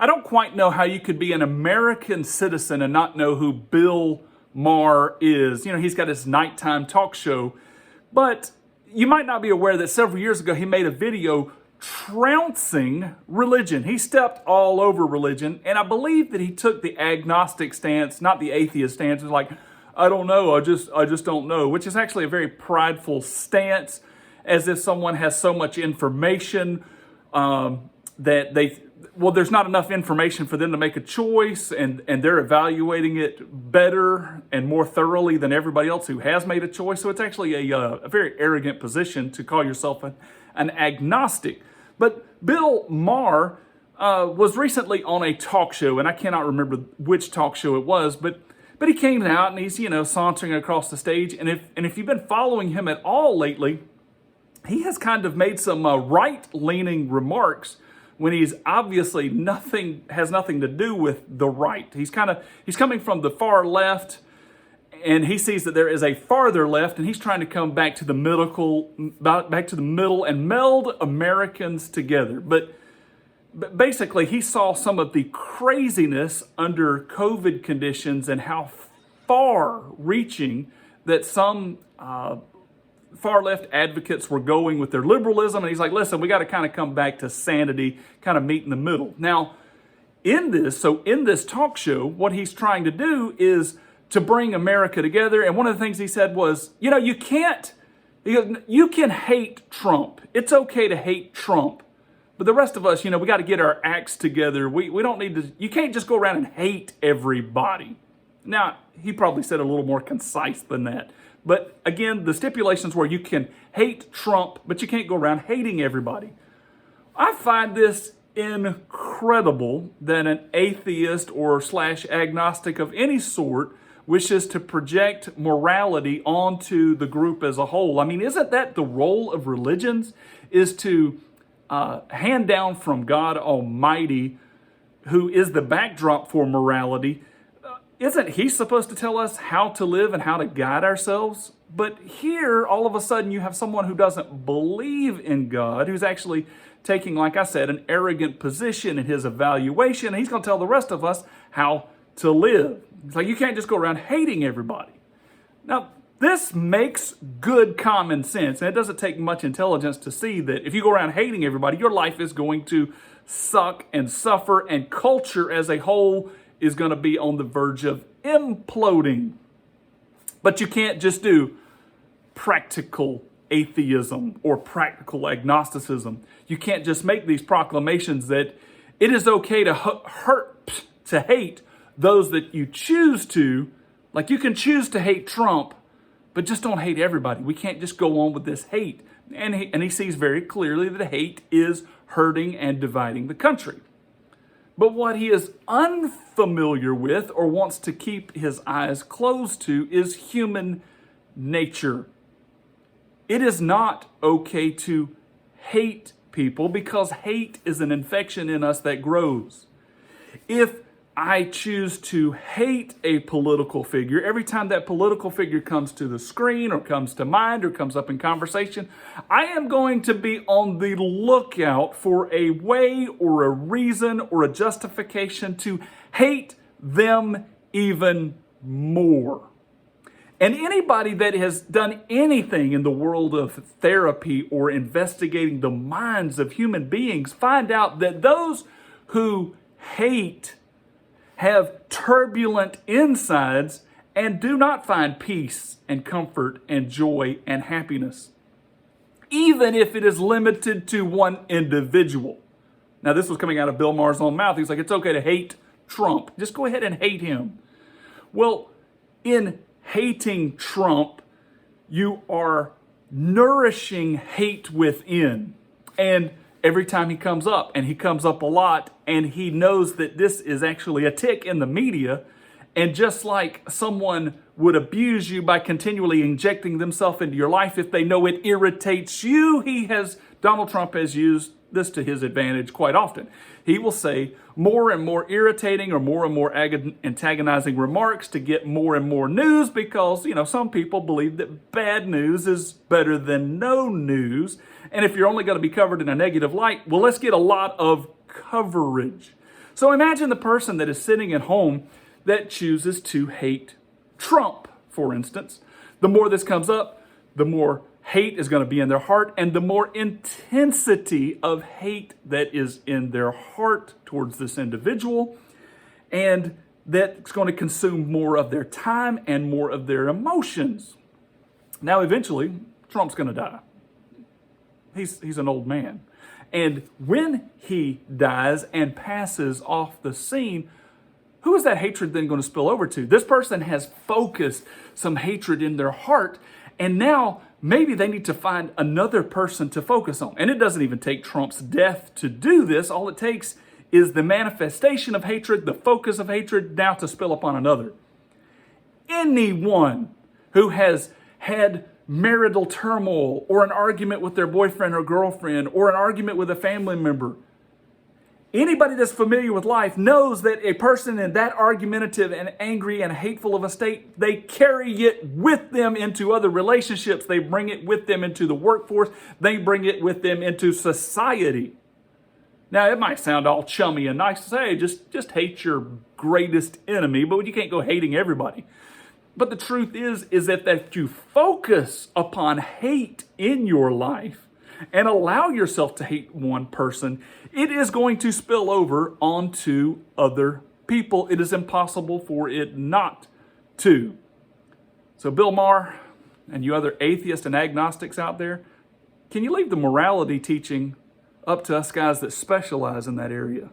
I don't quite know how you could be an American citizen and not know who Bill Maher is. You know, he's got his nighttime talk show, but you might not be aware that several years ago he made a video trouncing religion. He stepped all over religion, and I believe that he took the agnostic stance, not the atheist stance. It's like, I don't know, I just don't know, which is actually a very prideful stance, as if someone has so much information that there's not enough information for them to make a choice, and they're evaluating it better and more thoroughly than everybody else who has made a choice. So it's actually a very arrogant position to call yourself an agnostic. But Bill Maher was recently on a talk show, and I cannot remember which talk show it was, but he came out and he's, sauntering across the stage. And if you've been following him at all lately, he has kind of made some right-leaning remarks when he's obviously has nothing to do with the right. He's coming from the far left, and he sees that there is a farther left, and he's trying to come back to the middle and meld Americans together. But basically, he saw some of the craziness under COVID conditions and how far-reaching that some far-left advocates were going with their liberalism. And he's like, listen, we got to kind of come back to sanity, kind of meet in the middle. Now, in this talk show, what he's trying to do is to bring America together. And one of the things he said was, you can hate Trump. It's okay to hate Trump. But the rest of us, we got to get our acts together. We don't need to, you can't just go around and hate everybody. Now, he probably said a little more concise than that. But again, the stipulations were you can hate Trump, but you can't go around hating everybody. I find this incredible that an atheist or / agnostic of any sort wishes to project morality onto the group as a whole. I mean, isn't that the role of religions, is to hand down from God Almighty, who is the backdrop for morality? Isn't he supposed to tell us how to live and how to guide ourselves? But here, all of a sudden, you have someone who doesn't believe in God, who's actually taking, like I said, an arrogant position in his evaluation, and he's going to tell the rest of us how to live. It's like, you can't just go around hating everybody. Now, this makes good common sense, and it doesn't take much intelligence to see that if you go around hating everybody, your life is going to suck and suffer, and culture as a whole is going to be on the verge of imploding. But you can't just do practical atheism or practical agnosticism. You can't just make these proclamations that it is okay to hate those that you choose to. Like, you can choose to hate Trump, but just don't hate everybody. We can't just go on with this hate. And he sees very clearly that hate is hurting and dividing the country. But what he is unfamiliar with or wants to keep his eyes closed to is human nature. It is not okay to hate people because hate is an infection in us that grows. If I choose to hate a political figure, every time that political figure comes to the screen or comes to mind or comes up in conversation, I am going to be on the lookout for a way or a reason or a justification to hate them even more. And anybody that has done anything in the world of therapy or investigating the minds of human beings find out that those who hate have turbulent insides and do not find peace and comfort and joy and happiness, even if it is limited to one individual. Now, this was coming out of Bill Maher's own mouth. He's like, it's okay to hate Trump. Just go ahead and hate him. Well, in hating Trump, you are nourishing hate within. And every time he comes up, and he comes up a lot, and he knows that this is actually a tick in the media, and just like someone would abuse you by continually injecting themselves into your life if they know it irritates you, Donald Trump has used this to his advantage quite often. He will say more and more irritating or more antagonizing remarks to get more and more news because, some people believe that bad news is better than no news. And if you're only going to be covered in a negative light, well, let's get a lot of coverage. So imagine the person that is sitting at home that chooses to hate Trump, for instance. The more this comes up, the more hate is going to be in their heart, and the more intensity of hate that is in their heart towards this individual, and that's going to consume more of their time and more of their emotions. Now, eventually, Trump's going to die. He's an old man. And when he dies and passes off the scene, who is that hatred then going to spill over to? This person has focused some hatred in their heart, and now maybe they need to find another person to focus on. And it doesn't even take Trump's death to do this. All it takes is the manifestation of hatred, the focus of hatred, now to spill upon another. Anyone who has had marital turmoil or an argument with their boyfriend or girlfriend or an argument with a family member, anybody that's familiar with life knows that a person in that argumentative and angry and hateful of a state, they carry it with them into other relationships. They bring it with them into the workforce. They bring it with them into society. Now, it might sound all chummy and nice to say, just hate your greatest enemy, but you can't go hating everybody. But the truth is that you focus upon hate in your life and allow yourself to hate one person, it is going to spill over onto other people. It is impossible for it not to. So Bill Maher and you other atheists and agnostics out there, can you leave the morality teaching up to us guys that specialize in that area?